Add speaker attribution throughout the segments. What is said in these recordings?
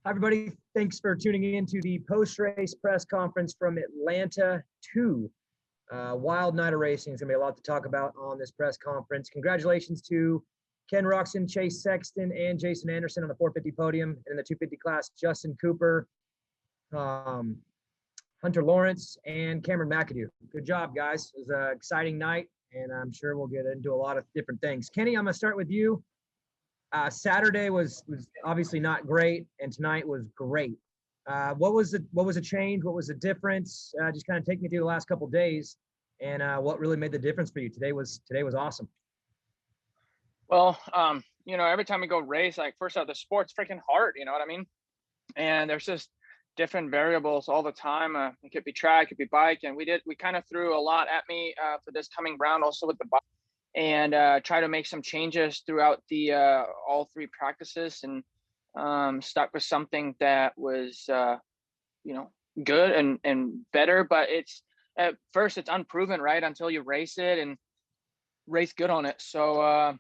Speaker 1: Hi, everybody. Thanks for tuning in to the post-race press conference from Atlanta 2. Wild night of racing. There's going to be a lot to talk about on this press conference. Congratulations to Ken Roxon, Chase Sexton, and Jason Anderson on the 450 podium. And in the 250 class, Justin Cooper, Hunter Lawrence, and Cameron McAdoo. Good job, guys. It was an exciting night, and I'm sure we'll get into a lot of different things. Kenny, I'm going to start with you. Saturday was obviously not great, and tonight was great. What was the change? What was the difference? Just kind of take me through the last couple of days, and what really made the difference for you. Today was awesome.
Speaker 2: Well, every time we go race, like first off, the sport's freaking hard. You know what I mean? And there's just different variables all the time. It could be track, it could be bike, and we kind of threw a lot at me for this coming round, also with the bike. And try to make some changes throughout the all three practices, and stuck with something that was good and better. But it's at first it's unproven, right, until you race it and race good on it. So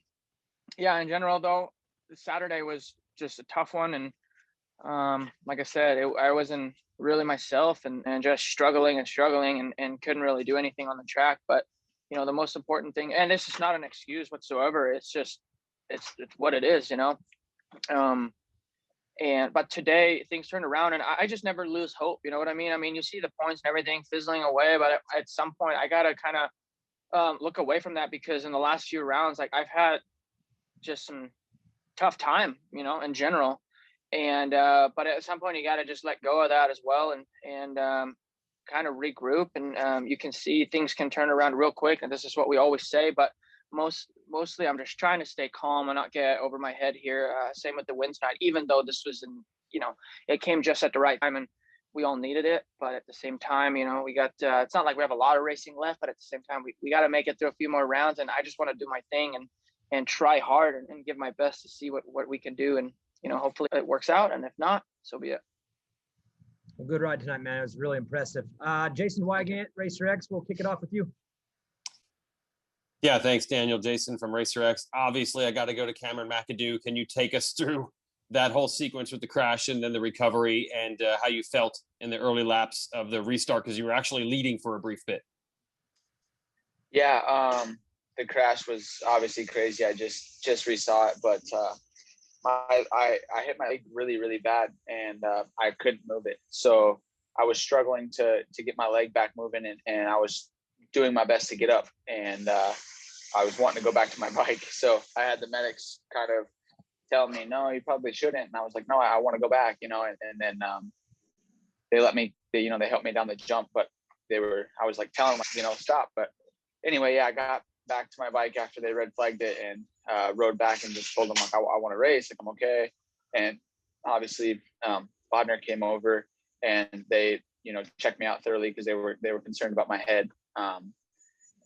Speaker 2: in general though, Saturday was just a tough one, and like I said, I wasn't really myself, and just struggling and couldn't really do anything on the track. But the most important thing, and this is not an excuse whatsoever, it's just, it's what it is, but today things turned around, and I just never lose hope. You know what I mean? I mean, you see the points and everything fizzling away, but at some point I got to kind of look away from that, because in the last few rounds, like I've had just some tough time, in general. And, but at some point you got to just let go of that as well. And kind of regroup, and you can see things can turn around real quick, and this is what we always say. But mostly I'm just trying to stay calm and not get over my head here. Same with the win tonight, even though this was it came just at the right time, and we all needed it. But at the same time, we got it's not like we have a lot of racing left, but at the same time we got to make it through a few more rounds, and I just want to do my thing and try hard and give my best to see what we can do, and hopefully it works out, and if not, so be it.
Speaker 1: Well, good ride tonight, man. It was really impressive. Jason Wygant, Racer X, we'll kick it off with you.
Speaker 3: Yeah, thanks, Daniel. Jason from Racer X. Obviously, I got to go to Cameron McAdoo. Can you take us through that whole sequence with the crash and then the recovery, and how you felt in the early laps of the restart, because you were actually leading for a brief bit?
Speaker 4: Yeah, the crash was obviously crazy. I just resaw it, but I hit my leg really, really bad, and I couldn't move it. So I was struggling to get my leg back moving, and I was doing my best to get up, and I was wanting to go back to my bike. So I had the medics kind of tell me, no, you probably shouldn't. And I was like, no, I want to go back, and then they let me, they helped me down the jump, but I was like telling them, stop. But anyway, yeah, I got back to my bike after they red flagged it, and rode back and just told them, like, I want to race, like I'm okay. And obviously Bodner came over, and they checked me out thoroughly, because they were concerned about my head,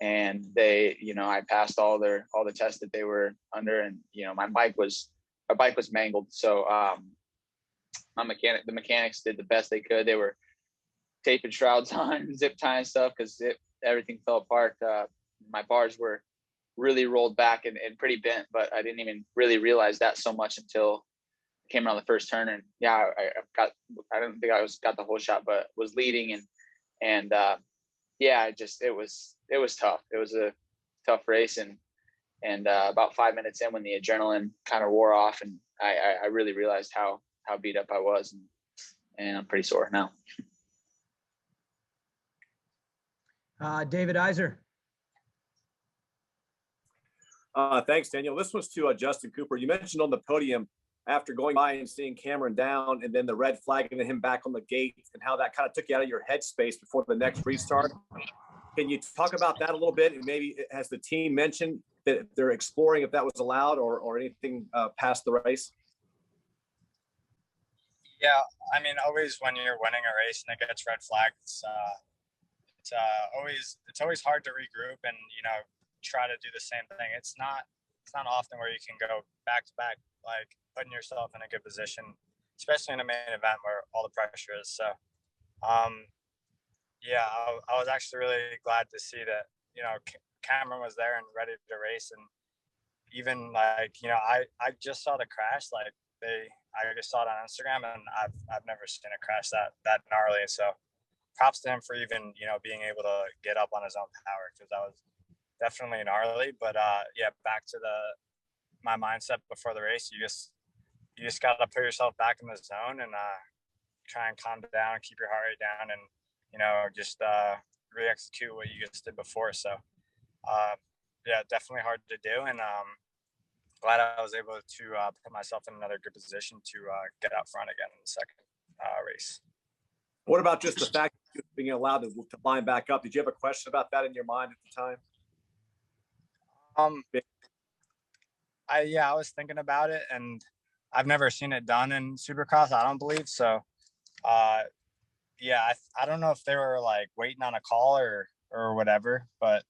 Speaker 4: and they I passed all the tests that they were under, and my bike was mangled. So the mechanics did the best they could. They were taping shrouds on, zip tying stuff, because everything fell apart. My bars were really rolled back and pretty bent, but I didn't even really realize that so much until I came around the first turn. And yeah, I don't think I got the whole shot, but was leading, and yeah, it was tough. It was a tough race, and about 5 minutes in, when the adrenaline kind of wore off, and I really realized how beat up I was, and I'm pretty sore now.
Speaker 1: David Iser.
Speaker 5: Thanks, Daniel. This was to Justin Cooper. You mentioned on the podium, after going by and seeing Cameron down, and then the red flag and him back on the gate, and how that kind of took you out of your headspace before the next restart. Can you talk about that a little bit? And maybe has the team mentioned that they're exploring if that was allowed, or anything past the race?
Speaker 6: Yeah, I mean, always when you're winning a race and it gets red flagged, it's always hard to regroup and try to do the same thing. It's not often where you can go back to back, like putting yourself in a good position, especially in a main event where all the pressure is. So yeah, I was actually really glad to see that Cameron was there and ready to race, and even like, you know, I just saw the crash. Like I just saw it on Instagram, and I've never seen a crash that gnarly. So props to him for even, you know, being able to get up on his own power, because that was definitely gnarly. But yeah, back to my mindset before the race. You just got to put yourself back in the zone and try and calm down, keep your heart rate down, and, you know, just re-execute what you just did before. So yeah, definitely hard to do, and glad I was able to put myself in another good position to get out front again in the second race.
Speaker 5: What about just the fact of being allowed to line back up? Did you have a question about that in your mind at the time?
Speaker 6: I was thinking about it, and I've never seen it done in Supercross, I don't believe. So yeah, I don't know if they were like waiting on a call or whatever, but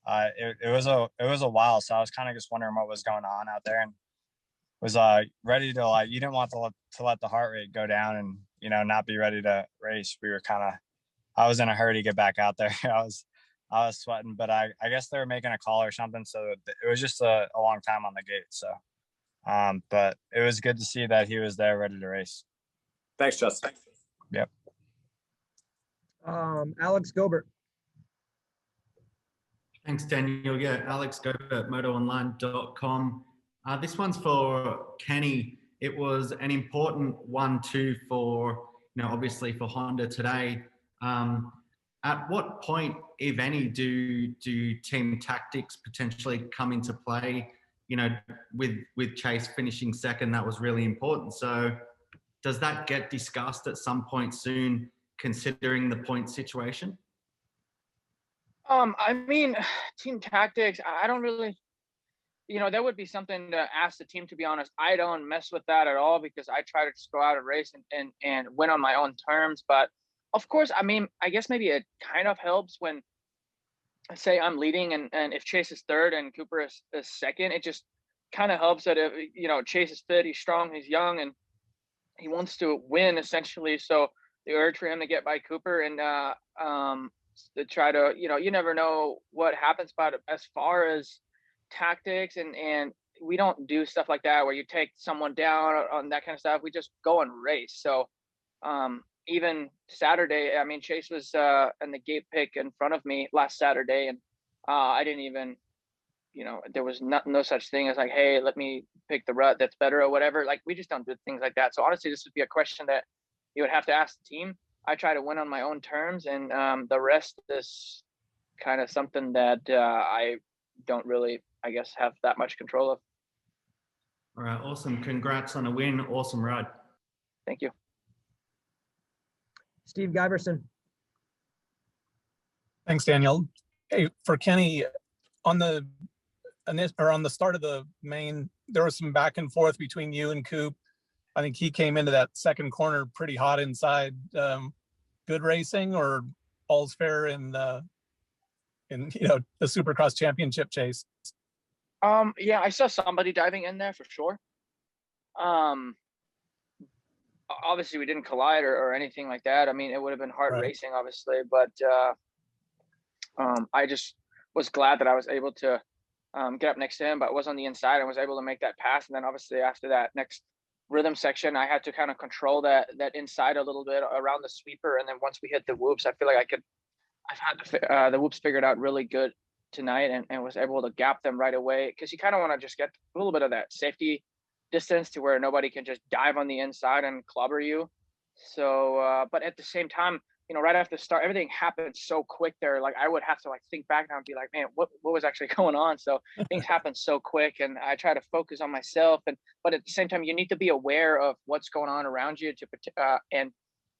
Speaker 6: it was a while. So I was kind of just wondering what was going on out there, and was ready to, like, you didn't want to let the heart rate go down and, you know, not be ready to race. I was in a hurry to get back out there. I was sweating, but I guess they were making a call or something. So it was just a long time on the gate. So, but it was good to see that he was there ready to race.
Speaker 5: Thanks, Justin.
Speaker 6: Yep.
Speaker 1: Alex Gobert.
Speaker 7: Thanks, Daniel. Yeah, Alex Gobert, motoonline.com. This one's for Kenny. It was an important 1-2 for, you know, obviously for Honda today. At what point, if any, do team tactics potentially come into play? You know, with Chase finishing second, that was really important. So does that get discussed at some point soon, considering the point situation?
Speaker 2: I mean, team tactics, I don't really, you know, that would be something to ask the team, to be honest. I don't mess with that at all, because I try to just go out and race and win on my own terms. But of course, I mean, I guess maybe it kind of helps when, say, I'm leading and if Chase is third and Cooper is second, it just kind of helps that, if, you know, Chase is fit, he's strong, he's young, and he wants to win essentially. So the urge for him to get by Cooper and to try to, you know, you never know what happens. But as far as tactics and we don't do stuff like that where you take someone down on that kind of stuff. We just go and race. So even Saturday, I mean, Chase was in the gate pick in front of me last Saturday, and I didn't even, you know, there was no such thing as like, hey, let me pick the rut that's better or whatever. Like, we just don't do things like that. So honestly, this would be a question that you would have to ask the team. I try to win on my own terms, and the rest is kind of something that I don't really, I guess, have that much control of.
Speaker 7: All right, awesome. Congrats on a win. Awesome ride.
Speaker 2: Thank you.
Speaker 1: Steve Giberson.
Speaker 8: Thanks, Daniel. Hey, for Kenny, on the start of the main, there was some back and forth between you and Coop. I think he came into that second corner pretty hot inside. Good racing, or all's fair in you know, the Supercross championship chase?
Speaker 2: Yeah, I saw somebody diving in there for sure. Obviously we didn't collide or anything like that. I mean, it would have been hard racing, obviously, but I just was glad that I was able to get up next to him, but was on the inside and was able to make that pass. And then obviously after that next rhythm section, I had to kind of control that inside a little bit around the sweeper. And then once we hit the whoops, I feel like I've had the whoops figured out really good tonight, and was able to gap them right away, because you kind of want to just get a little bit of that safety distance to where nobody can just dive on the inside and clobber you. So, but at the same time, you know, right after the start, everything happened so quick there. Like, I would have to like think back now and be like, man, what was actually going on? So things happen so quick, and I try to focus on myself. But at the same time, you need to be aware of what's going on around you and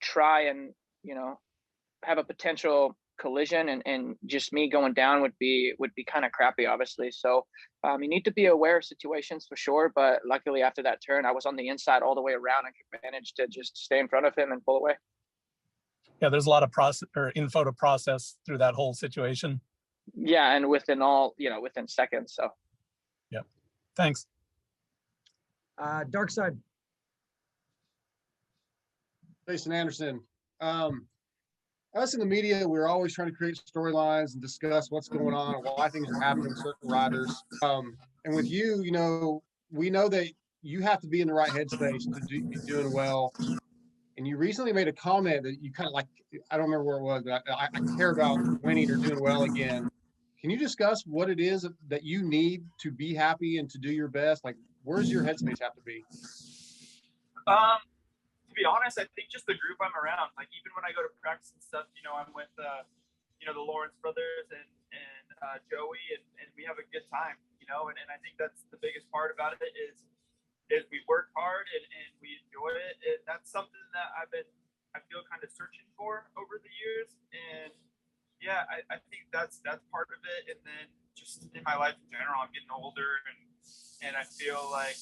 Speaker 2: try and, you know, have a potential collision, and just me going down would be kind of crappy, obviously. So you need to be aware of situations for sure. But luckily after that turn, I was on the inside all the way around and managed to just stay in front of him and pull away.
Speaker 8: Yeah, there's a lot of process or info to process through that whole situation.
Speaker 2: Yeah, and within seconds. So
Speaker 8: yeah, thanks.
Speaker 1: Dark side.
Speaker 9: Jason Anderson. Us in the media, we're always trying to create storylines and discuss what's going on and why things are happening to certain riders. And And with you, you know, we know that you have to be in the right headspace to be doing well. And you recently made a comment that you kind of like, I don't remember where it was, but I care about winning or doing well again. Can you discuss what it is that you need to be happy and to do your best? Like, where's your headspace have to be?
Speaker 10: To be honest, I think just the group I'm around. Like, even when I go to practice and stuff, you know, I'm with, you know, the Lawrence brothers and Joey, and we have a good time, you know, and I think that's the biggest part about it is we work hard and we enjoy it. That's something that I feel kind of searching for over the years. And yeah, I think that's part of it. And then just in my life in general, I'm getting older and I feel like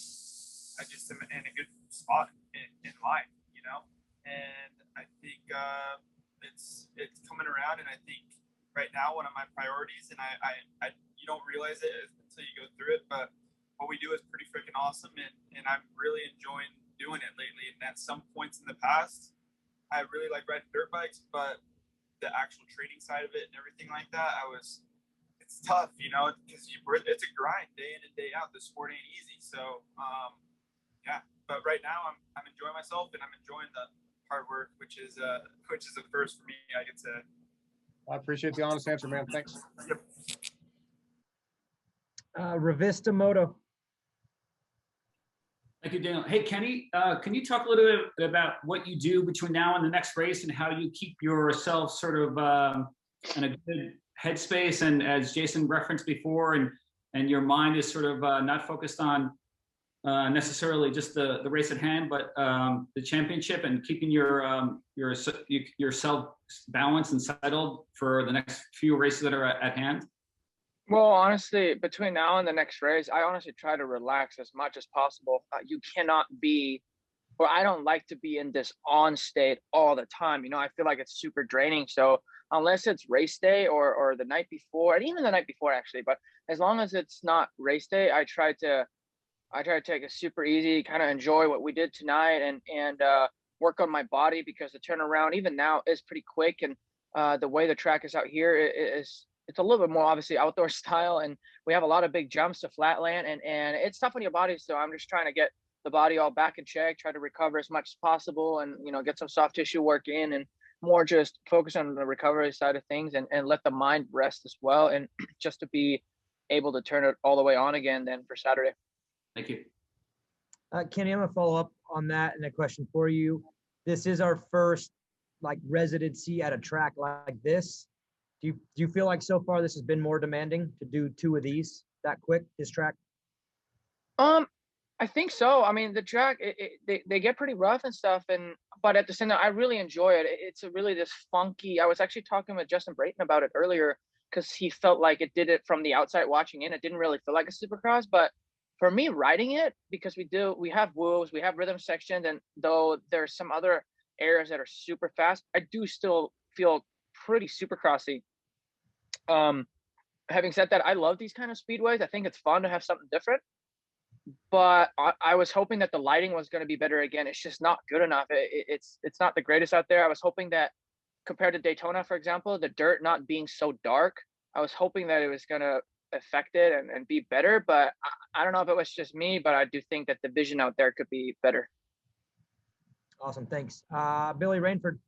Speaker 10: I just am in a good spot in life, you know? And I think it's coming around, and I think right now one of my priorities, and I you don't realize it until you go through it, but what we do is pretty freaking awesome, and I'm really enjoying doing it lately. And at some points in the past, I really like riding dirt bikes, but the actual training side of it and everything like that, it's tough, you know, because it's a grind day in and day out. The sport ain't easy. So yeah, but right now I'm enjoying myself, and I'm enjoying the hard work, which is a first for me, I could say.
Speaker 9: I appreciate the honest answer, man. Thanks.
Speaker 10: Yep.
Speaker 1: Revista Moto.
Speaker 11: Thank you, Daniel. Hey, Kenny, can you talk a little bit about what you do between now and the next race and how you keep yourself sort of in a good headspace? And as Jason referenced before, and your mind is sort of not focused on necessarily just the race at hand, but the championship, and keeping yourself balanced and settled for the next few races that are at hand?
Speaker 2: Well, honestly, between now and the next race, I honestly try to relax as much as possible. You cannot be, or I don't like to be in this on state all the time. You know, I feel like it's super draining. So unless it's race day or the night before, and even the night before actually, but as long as it's not race day, I try to take it super easy, kind of enjoy what we did tonight, and work on my body, because the turnaround even now is pretty quick, and the way the track is out here it's a little bit more obviously outdoor style, and we have a lot of big jumps to flatland, and it's tough on your body. So I'm just trying to get the body all back in check, try to recover as much as possible, and you know, get some soft tissue work in, and more just focus on the recovery side of things, and let the mind rest as well, and just to be able to turn it all the way on again then for Saturday.
Speaker 11: Thank you.
Speaker 1: Kenny, I'm gonna follow up on that and a question for you. This is our first like residency at a track like this. Do you feel like so far this has been more demanding to do two of these that quick, this track?
Speaker 2: I think so. I mean, the track, they get pretty rough and stuff, but at the same time, I really enjoy it. It's a really this funky. I was actually talking with Justin Brayton about it earlier, because he felt like it did it from the outside watching in. It didn't really feel like a Supercross, but for me riding it, because we have wolves, we have rhythm sections, and though there's some other areas that are super fast, I do still feel pretty Supercrossy. Having said that, I love these kind of speedways. I think it's fun to have something different, but I was hoping that the lighting was going to be better again. It's just not good enough. It's not the greatest out there. I was hoping that compared to Daytona, for example, the dirt not being so dark, I was hoping that it was going to affect it and be better, but I don't know if it was just me, but I do think that the vision out there could be better.
Speaker 1: Awesome, thanks. Billy Rainford.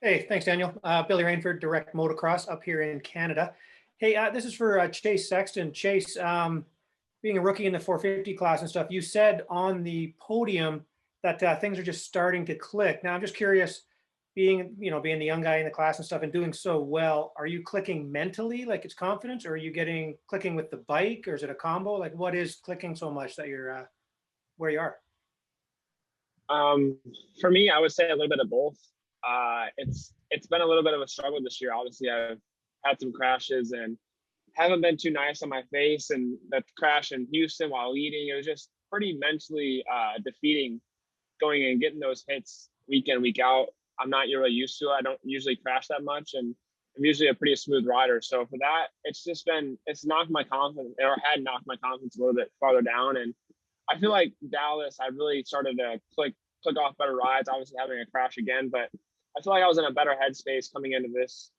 Speaker 12: Hey, thanks, Daniel. Billy Rainford, Direct Motocross up here in Canada. Hey, this is for Chase Sexton. Chase, being a rookie in the 450 class and stuff, you said on the podium that things are just starting to click. Now, I'm just curious, being the young guy in the class and stuff and doing so well, are you clicking mentally, like it's confidence, or are you clicking with the bike, or is it a combo? Like, what is clicking so much that you're where you are?
Speaker 13: For me, I would say a little bit of both. It's been a little bit of a struggle this year. Obviously, I've had some crashes and haven't been too nice on my face, and that crash in Houston while leading, it was just pretty mentally defeating, going and getting those hits week in, week out. I'm not really used to it. I don't usually crash that much, and I'm usually a pretty smooth rider. So for that, it's knocked my confidence, or had knocked my confidence a little bit farther down. And I feel like Dallas, I really started to click off better rides, obviously having a crash again, but I feel like I was in a better headspace coming into this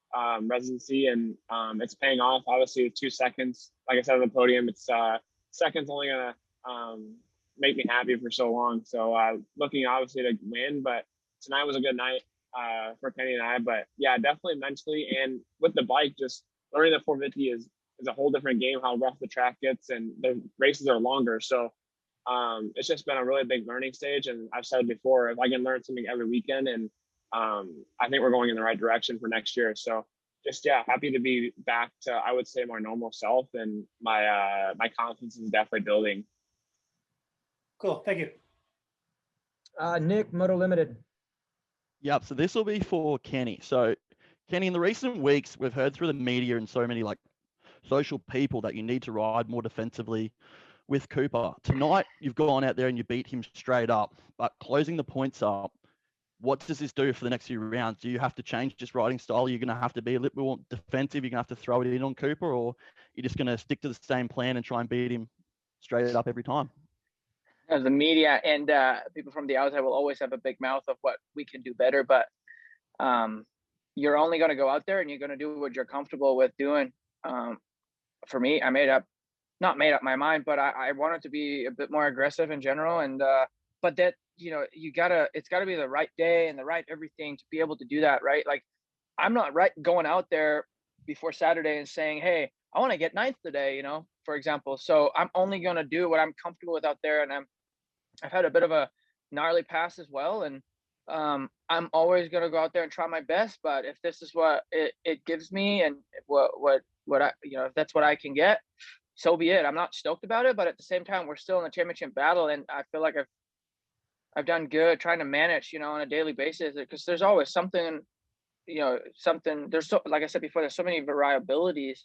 Speaker 13: residency, and it's paying off. Obviously, 2 seconds, like I said on the podium, it's seconds only gonna make me happy for so long. So looking obviously to win, but tonight was a good night for Kenny and I. But yeah, definitely mentally and with the bike, just learning the 450 is a whole different game. How rough the track gets, and the races are longer. So it's just been a really big learning stage. And I've said it before, if I can learn something every weekend, and I think we're going in the right direction for next year. So just, yeah, happy to be back to, I would say, my normal self, and my confidence is definitely building.
Speaker 12: Cool. Thank you.
Speaker 1: Nick, Moto Limited.
Speaker 14: Yep. So this will be for Kenny. So Kenny, in the recent weeks, we've heard through the media and so many like social people that you need to ride more defensively with Cooper. Tonight, you've gone out there and you beat him straight up, but closing the points up, what does this do for the next few rounds? Do you have to change just riding style? You're going to have to be a little bit more defensive. You're going to have to throw it in on Cooper, or you're just going to stick to the same plan and try and beat him straight up every time?
Speaker 2: The media and people from the outside will always have a big mouth of what we can do better, but you're only going to go out there and you're going to do what you're comfortable with doing. For me, I not made up my mind, but I wanted to be a bit more aggressive in general. And but that, it's gotta be the right day and the right everything to be able to do that, right? Like, I'm not going out there before Saturday and saying, hey, I want to get ninth today, for example. So I'm only going to do what I'm comfortable with out there. And I've had a bit of a gnarly pass as well. And I'm always going to go out there and try my best. But if this is what it gives me, and what I, if that's what I can get, so be it. I'm not stoked about it, but at the same time, we're still in the championship battle. And I feel like I've done good trying to manage, on a daily basis, because there's always something, there's so, like I said before, there's so many variabilities.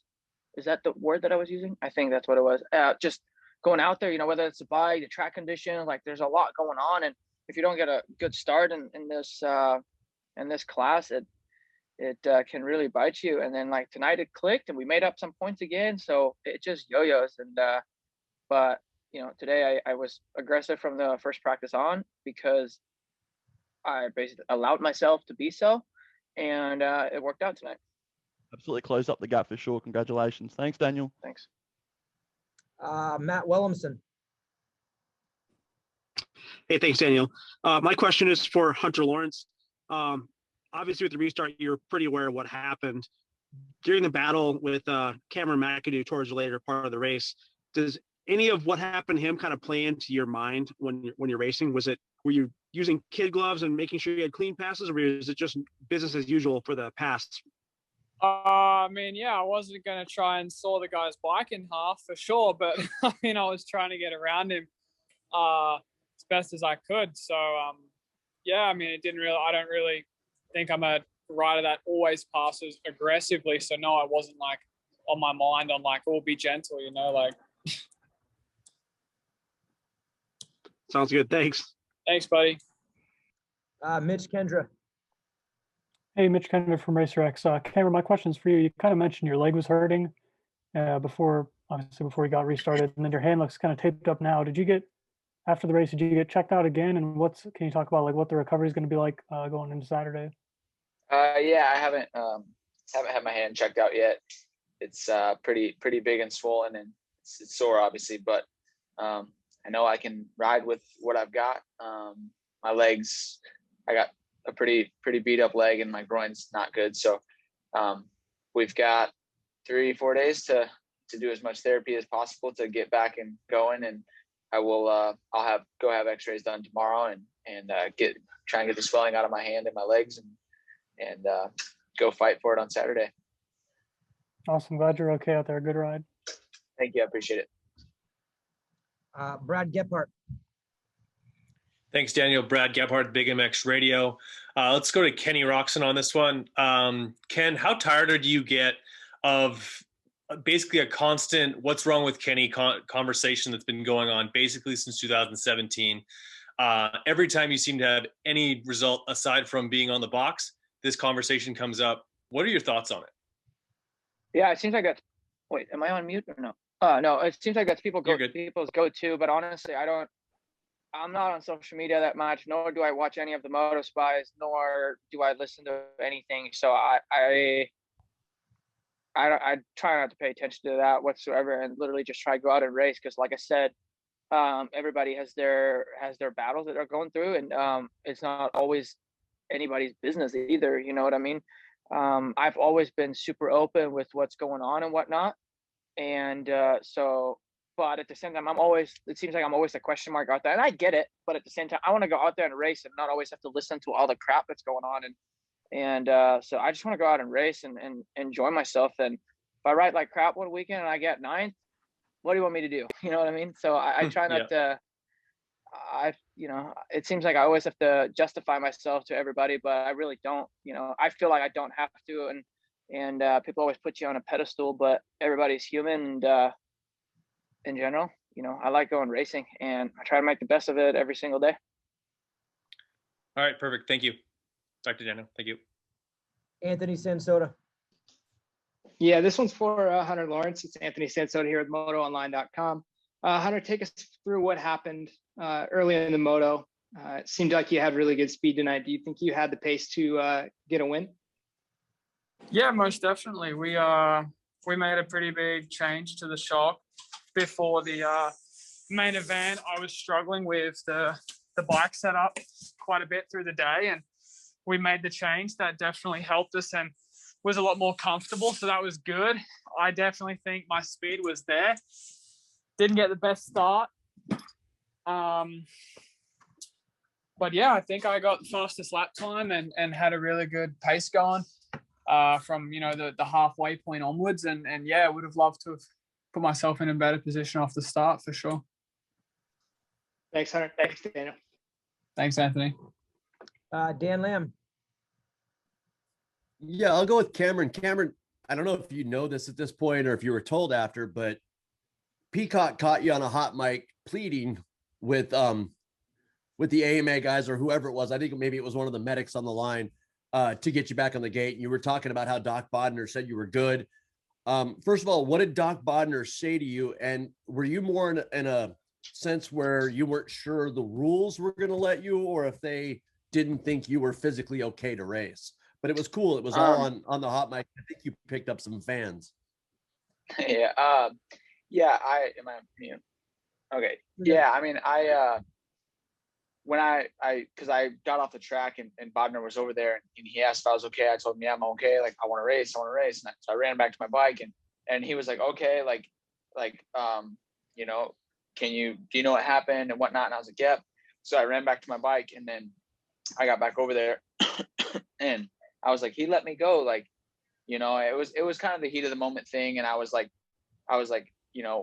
Speaker 2: Is that the word that I was using? I think that's what it was. Just going out there, whether it's the bike, the track conditions, like there's a lot going on. And if you don't get a good start in this class, it can really bite you. And then like tonight it clicked and we made up some points again. So it just yo-yos. And, but today I was aggressive from the first practice on, because I basically allowed myself to be so, and it worked out tonight.
Speaker 14: Absolutely closed up the gap for sure. Congratulations. Thanks, Daniel.
Speaker 2: Thanks.
Speaker 1: Matt Williamson.
Speaker 15: Hey, thanks, Daniel. My question is for Hunter Lawrence. Obviously, with the restart, you're pretty aware of what happened during the battle with Cameron McAdoo towards the later part of the race. Does any of what happened to him kind of play into your mind when you're racing? Were you using kid gloves and making sure you had clean passes, or is it just business as usual for the pass?
Speaker 16: I wasn't going to try and saw the guy's bike in half for sure, but I was trying to get around him as best as I could. So, it didn't really, I don't really think I'm a rider that always passes aggressively. So no, I wasn't like on my mind on like, oh, be gentle,
Speaker 15: Sounds good. Thanks.
Speaker 16: Thanks, buddy.
Speaker 1: Mitch Kendra.
Speaker 17: Hey, Mitch Kendra from RacerX. Cameron, my question's for you. You kind of mentioned your leg was hurting before you got restarted, and then your hand looks kind of taped up now. After the race, did you get checked out again? And can you talk about like what the recovery is going to be like going into Saturday?
Speaker 4: I haven't had my hand checked out yet. It's pretty big and swollen, and it's sore obviously, but I know I can ride with what I've got. My legs, I got a pretty beat up leg, and my groin's not good. So we've got 3-4 days to do as much therapy as possible to get back and going. And I will I'll have x-rays done tomorrow and try and get the swelling out of my hand and my legs and go fight for it on Saturday.
Speaker 17: Awesome. Glad you're okay out there. Good ride.
Speaker 4: Thank you. I appreciate it.
Speaker 1: Brad Gephardt.
Speaker 18: Thanks, Daniel. Brad Gephardt, Big MX Radio. Let's go to Kenny Roxon on this one. Ken, how tired do you get of basically a constant what's wrong with Kenny conversation that's been going on basically since 2017? Every time you seem to have any result aside from being on the box, this conversation comes up. What are your thoughts on it?
Speaker 2: Yeah, it seems like that's, wait, am I on mute or no? No, it seems like that's people's go-to, but honestly, I'm not on social media that much, nor do I watch any of the Moto Spies, nor do I listen to anything. So I try not to pay attention to that whatsoever, and literally just try to go out and race. Because like I said, everybody has their battles that they're going through, and it's not always anybody's business either. You know what I mean? I've always been super open with what's going on and whatnot, and but at the same time, it seems like I'm always a question mark out there, and I get it. But at the same time, I want to go out there and race and not always have to listen to all the crap that's going on. And so I just want to go out and race and enjoy myself. And if I ride like crap one weekend and I get ninth, what do you want me to do? You know what I mean? So I try not to, it seems like I always have to justify myself to everybody, but I really don't. I feel like I don't have to. And people always put you on a pedestal, but everybody's human. And in general, I like going racing, and I try to make the best of it every single day.
Speaker 18: All right, perfect. Thank you, Dr. Daniel. Thank you.
Speaker 1: Anthony Sansota.
Speaker 19: Yeah, this one's for Hunter Lawrence. It's Anthony Sansota here with MotoOnline.com. Hunter, take us through what happened early in the Moto. It seemed like you had really good speed tonight. Do you think you had the pace to get a win?
Speaker 16: Yeah, most definitely. We made a pretty big change to the shock before the main event. I was struggling with the bike setup quite a bit through the day, and we made the change. That definitely helped us and was a lot more comfortable, so that was good. I definitely think my speed was there. Didn't get the best start, but yeah, I think I got the fastest lap time and had a really good pace going from the halfway point onwards, and yeah, would have loved to have put myself in a better position off the start for sure.
Speaker 19: Thanks, Hunter. Thanks, Daniel.
Speaker 16: Thanks, Anthony.
Speaker 1: Dan Lamb.
Speaker 20: Yeah, I'll go with Cameron. Cameron, I don't know if you know this at this point or if you were told after, but Peacock caught you on a hot mic pleading with the AMA guys or whoever it was. I think maybe it was one of the medics on the line to get you back on the gate. And you were talking about how Doc Bodner said you were good. First of all, what did Doc Bodner say to you? And were you more in a sense where you weren't sure the rules were going to let you, or if they didn't think you were physically okay to race? But it was cool. It was all on the hot mic. I think you picked up some fans.
Speaker 4: Yeah. Okay. Yeah. I mean, when because I got off the track and Bodner was over there and he asked if I was okay. I told him, yeah, I'm okay. Like, I want to race. And so I ran back to my bike and he was like, okay, do you know what happened and whatnot? And I was like, yep. So I ran back to my bike and then I got back over there and I was like, he let me go. It was kind of the heat of the moment thing. And I was like,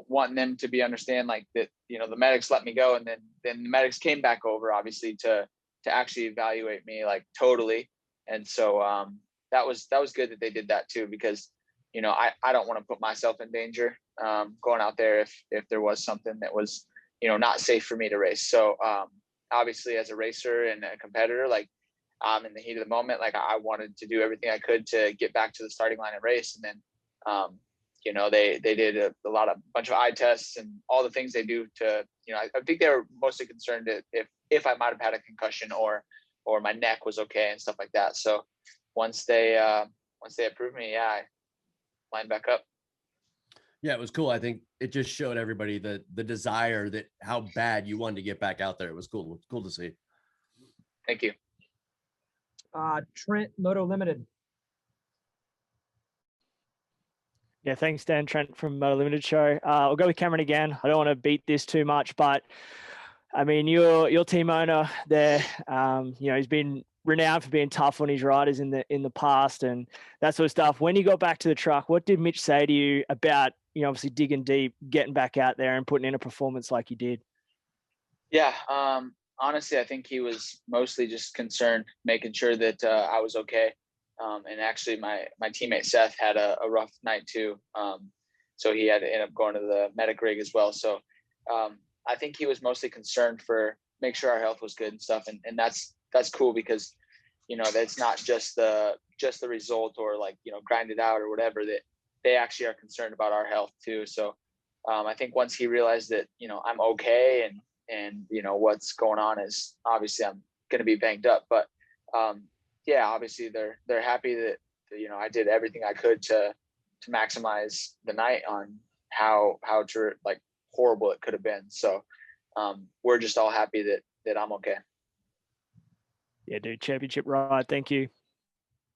Speaker 4: wanting them to understand that, the medics let me go. And then the medics came back over, obviously, to actually evaluate me totally. And so that was good that they did that too, because, I don't want to put myself in danger going out there if there was something that was, not safe for me to race. So obviously as a racer and a competitor, in the heat of the moment, I wanted to do everything I could to get back to the starting line and race. And then, they did a bunch of eye tests and all the things they do to, I think they were mostly concerned if I might've had a concussion or my neck was okay and stuff like that. So once they approved me, yeah, I lined back up.
Speaker 20: Yeah, it was cool. I think it just showed everybody the desire that how bad you wanted to get back out there. It was cool. It was cool to see.
Speaker 4: Thank you.
Speaker 1: Trent, Moto Limited.
Speaker 21: Yeah, thanks, Dan. Trent from Moto Limited Show. I'll go with Cameron again. I don't want to beat this too much, but I mean, your team owner there, he's been renowned for being tough on his riders in the past and that sort of stuff. When you got back to the truck, what did Mitch say to you about, obviously digging deep, getting back out there and putting in a performance like you did?
Speaker 4: Yeah. Honestly, I think he was mostly just concerned, making sure that I was okay. And actually my teammate Seth had a rough night too. So he had to end up going to the medic rig as well. So I think he was mostly concerned for make sure our health was good and stuff. And that's cool because, that's not just the result or grind it out or whatever, that they actually are concerned about our health too. So I think once he realized that, I'm okay and what's going on is obviously I'm going to be banged up, but yeah, obviously they're happy that, I did everything I could to maximize the night on how like horrible it could have been. So we're just all happy that I'm okay.
Speaker 21: Yeah, dude, championship ride. Thank you.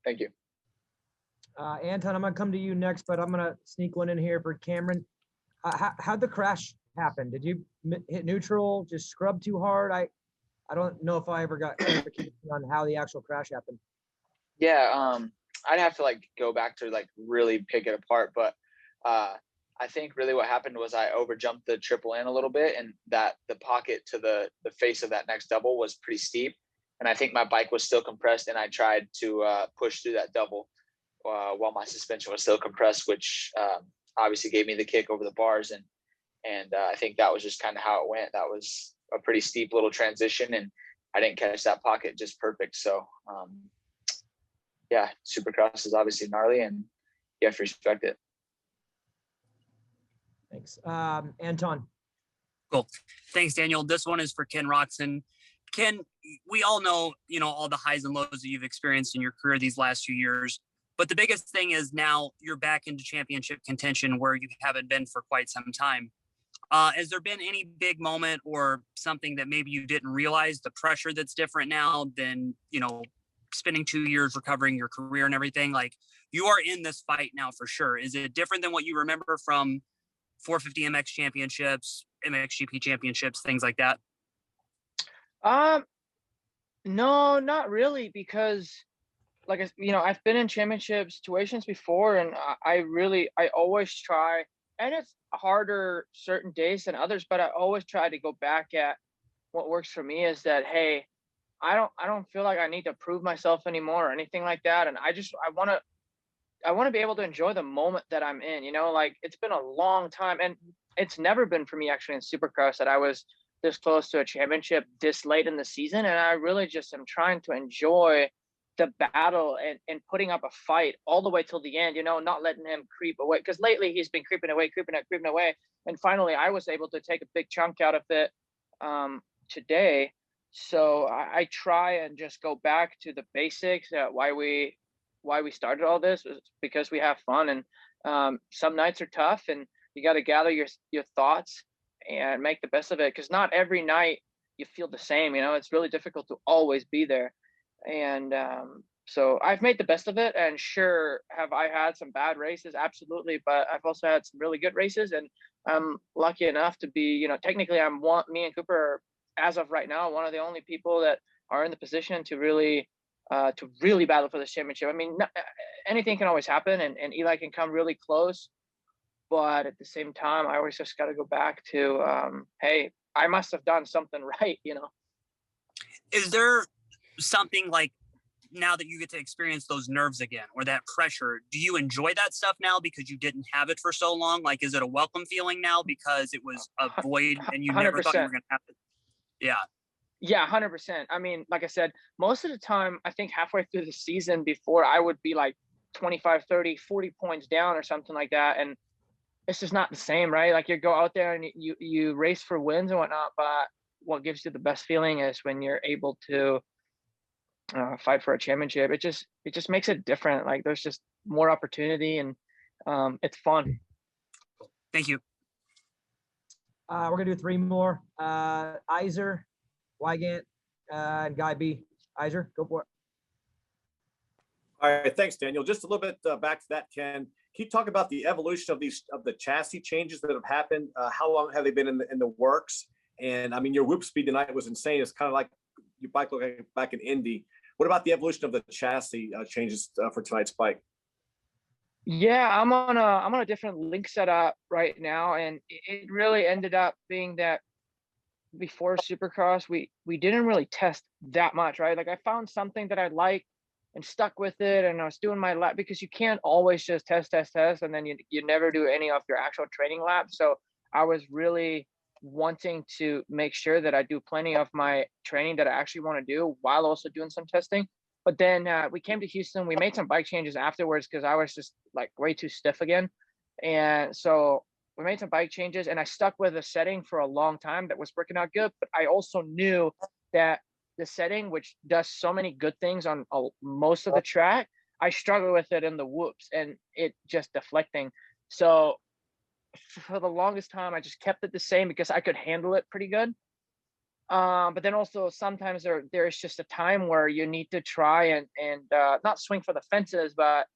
Speaker 4: Thank you.
Speaker 1: Anton, I'm gonna come to you next, but I'm gonna sneak one in here for Cameron. How'd the crash happen? Did you hit neutral? Just scrub too hard? I don't know if I ever got clarification on how the actual crash happened.
Speaker 4: Yeah, I'd have to like go back to like really pick it apart, but I think really what happened was I overjumped the triple N a little bit, and that the pocket to the face of that next double was pretty steep, and I think my bike was still compressed, and I tried to push through that double while my suspension was still compressed, which obviously gave me the kick over the bars, and I think that was just kind of how it went. That was a pretty steep little transition, and I didn't catch that pocket just perfect. So yeah, Supercross is obviously gnarly, and you have to respect it.
Speaker 1: Thanks. Anton.
Speaker 3: Cool. Thanks, Daniel. This one is for Ken Roxon. Ken, we all know, all the highs and lows that you've experienced in your career these last few years. But the biggest thing is now you're back into championship contention where you haven't been for quite some time. Has there been any big moment or something that maybe you didn't realize, the pressure that's different now than, spending 2 years recovering your career and everything? Like, you are in this fight now for sure. Is it different than what you remember from 450 MX championships, MXGP championships, things like that?
Speaker 2: No, not really, because I've been in championship situations before, and I always try, and it's harder certain days than others, but I always try to go back at what works for me is that, hey, I don't feel like I need to prove myself anymore or anything like that. And I want to be able to enjoy the moment that I'm in, like it's been a long time, and it's never been for me actually in Supercross that I was this close to a championship this late in the season. And I really just am trying to enjoy the battle and putting up a fight all the way till the end, not letting him creep away. Because lately he's been creeping away. And finally I was able to take a big chunk out of it today. So I try and just go back to the basics. Why we started all this was because we have fun, and some nights are tough, and you got to gather your thoughts and make the best of it. Because not every night you feel the same. It's really difficult to always be there. And so I've made the best of it. And sure, have I had some bad races? Absolutely. But I've also had some really good races, and I'm lucky enough to be, technically me and Cooper are, as of right now, one of the only people that are in the position to really battle for this championship. I mean, anything can always happen, and Eli can come really close, but at the same time, I always just got to go back to, hey, I must have done something right,
Speaker 3: Is there something like, now that you get to experience those nerves again or that pressure, do you enjoy that stuff now because you didn't have it for so long? Like, is it a welcome feeling now because it was a void and you never 100%. Thought you were going to have it? Yeah, 100%.
Speaker 2: I mean, like I said, most of the time, I think halfway through the season before, I would be like 25, 30, 40 points down or something like that. And it's just not the same, right? Like, you go out there and you race for wins and whatnot, but what gives you the best feeling is when you're able to fight for a championship. It just makes it different. Like, there's just more opportunity, and it's fun.
Speaker 3: Thank you.
Speaker 1: We're gonna do 3 more. Iser, Wygant, and Guy B. Iser, go for it.
Speaker 5: All right, thanks, Daniel. Just a little bit back to that, Ken. Can you talk about the evolution of the chassis changes that have happened? How long have they been in the works? And I mean, your whoop speed tonight was insane. It's kind of like your bike looked like back in Indy. What about the evolution of the chassis changes for tonight's bike?
Speaker 2: Yeah, I'm on a different link setup right now, and it really ended up being that before Supercross, we didn't really test that much, right? Like, I found something that I liked and stuck with it, and I was doing my lap, because you can't always just test, and then you never do any of your actual training laps. So I was really wanting to make sure that I do plenty of my training that I actually want to do while also doing some testing. But then we came to Houston. We made some bike changes afterwards because I was just like way too stiff again. And so we made some bike changes, and I stuck with a setting for a long time that was working out good. But I also knew that the setting, which does so many good things on most of the track, I struggle with it in the whoops and it just deflecting. So for the longest time, I just kept it the same because I could handle it pretty good. But then also sometimes there's just a time where you need to try and not swing for the fences, but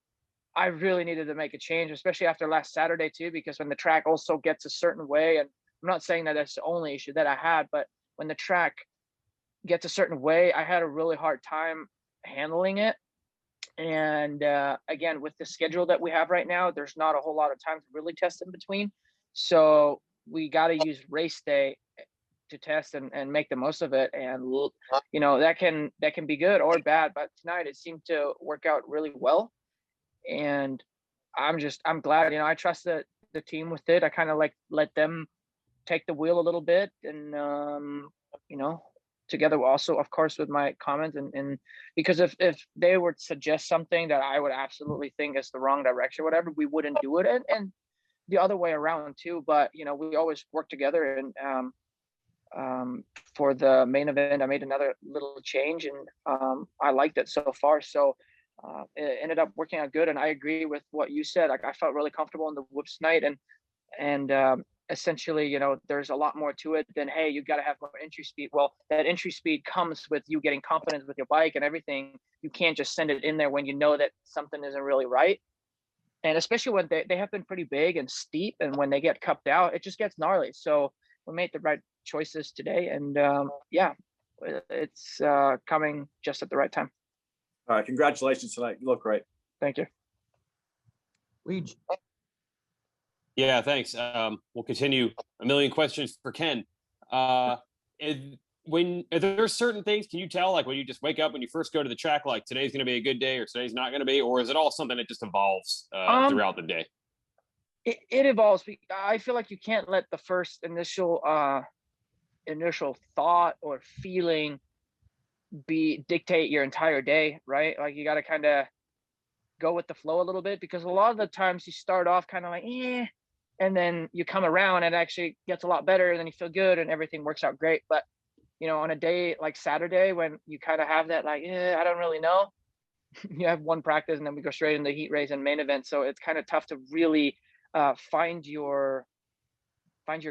Speaker 2: I really needed to make a change, especially after last Saturday too, because when the track also gets a certain way, and I'm not saying that that's the only issue that I had, but when the track gets a certain way, I had a really hard time handling it. And again, with the schedule that we have right now, there's not a whole lot of time to really test in between. So we got to use race day to test and make the most of it. And, you know, that can be good or bad, but tonight it seemed to work out really well. And I'm glad, you know, I trust the team with it. I kind of like let them take the wheel a little bit, and you know, together also of course with my comments, and because if they would suggest something that I would absolutely think is the wrong direction, whatever, we wouldn't do it, and the other way around too. But you know, we always work together. And for the main event, I made another little change, and I liked it so far. So it ended up working out good. And I agree with what you said. Like, I felt really comfortable in the whoops night, and essentially, you know, there's a lot more to it than, hey, you got to have more entry speed. Well, that entry speed comes with you getting confidence with your bike and everything. You can't just send it in there when you know that something isn't really right. And especially when they have been pretty big and steep, and when they get cupped out, it just gets gnarly. So we made the right choices today, and yeah, it's coming just at the right time.
Speaker 5: All right, congratulations tonight. You look great.
Speaker 2: Thank you.
Speaker 1: Weege.
Speaker 6: Yeah, thanks. We'll continue. A million questions for Ken. Are there certain things, can you tell, like when you just wake up, when you first go to the track, like today's going to be a good day or today's not going to be, or is it all something that just evolves throughout the day?
Speaker 2: It evolves. I feel like you can't let the first initial thought or feeling dictate your entire day, right? Like, you got to kind of go with the flow a little bit, because a lot of the times you start off kind of like, and then you come around and it actually gets a lot better, and then you feel good and everything works out great. But you know, on a day like Saturday, when you kind of have that, like, I don't really know, you have one practice and then we go straight into the heat race and main event. So it's kind of tough to really find your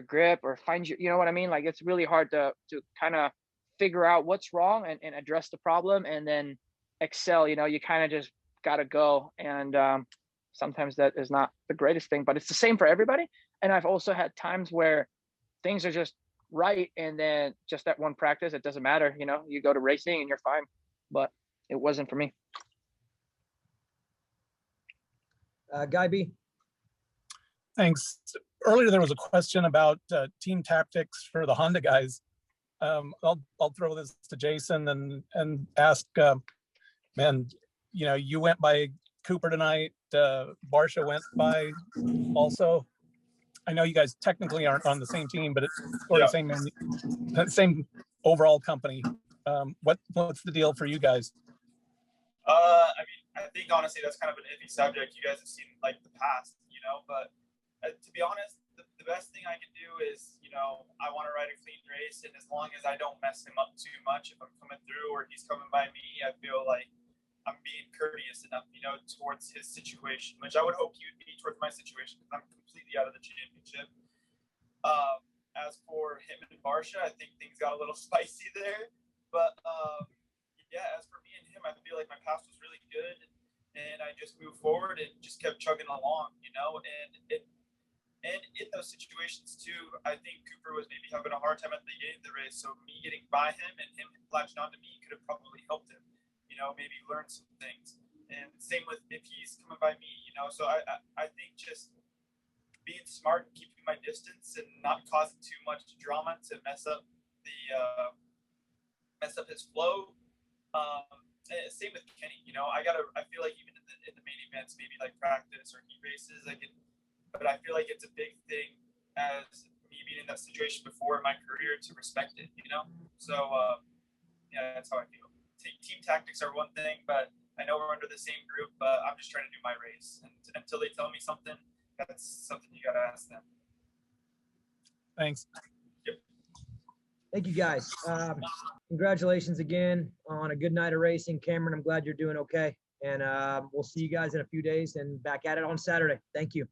Speaker 2: grip, or find your, you know what I mean? Like, it's really hard to kind of figure out what's wrong and address the problem and then excel. You know, you kind of just got to go. And sometimes that is not the greatest thing, but it's the same for everybody. And I've also had times where things are just right, and then just that one practice, it doesn't matter. You know, you go to racing and you're fine, but it wasn't for me.
Speaker 1: Guy B.
Speaker 8: Thanks. Earlier there was a question about team tactics for the Honda guys. I'll throw this to Jason and ask, man, you know, you went by Cooper tonight. Barsha went by also. I know you guys technically aren't on the same team, but it's sort of same overall company. What's the deal for you guys?
Speaker 10: I mean, I think honestly that's kind of an iffy subject. You guys have seen like the past, you know, but to be honest, the best thing I can do is, you know, I want to ride a clean race, and as long as I don't mess him up too much, if I'm coming through or he's coming by me, I feel like I'm being courteous enough, you know, towards his situation, which I would hope he would be towards my situation, because I'm completely out of the championship. As for him and Barsha, I think things got a little spicy there. But yeah, as for me and him, I feel like my past was really good, and I just moved forward and just kept chugging along, you know. And in those situations too, I think Cooper was maybe having a hard time at the beginning of the race, so me getting by him and him latching onto me could have probably helped him, you know, maybe learn some things. And same with if he's coming by me, you know. So I think just being smart and keeping my distance and not causing too much drama to mess up his flow. Same with Kenny, you know. I feel like even in the main events, maybe like practice or heat races, but I feel like it's a big thing as me being in that situation before in my career to respect it, you know. So yeah, that's how I feel. Team tactics are one thing, but I know we're under the same group, but I'm just trying to do my race. And until they tell me something, that's something you got to ask them.
Speaker 8: Thanks.
Speaker 10: Yep.
Speaker 1: Thank you, guys. Congratulations again on a good night of racing. Cameron, I'm glad you're doing okay. And we'll see you guys in a few days and back at it on Saturday. Thank you.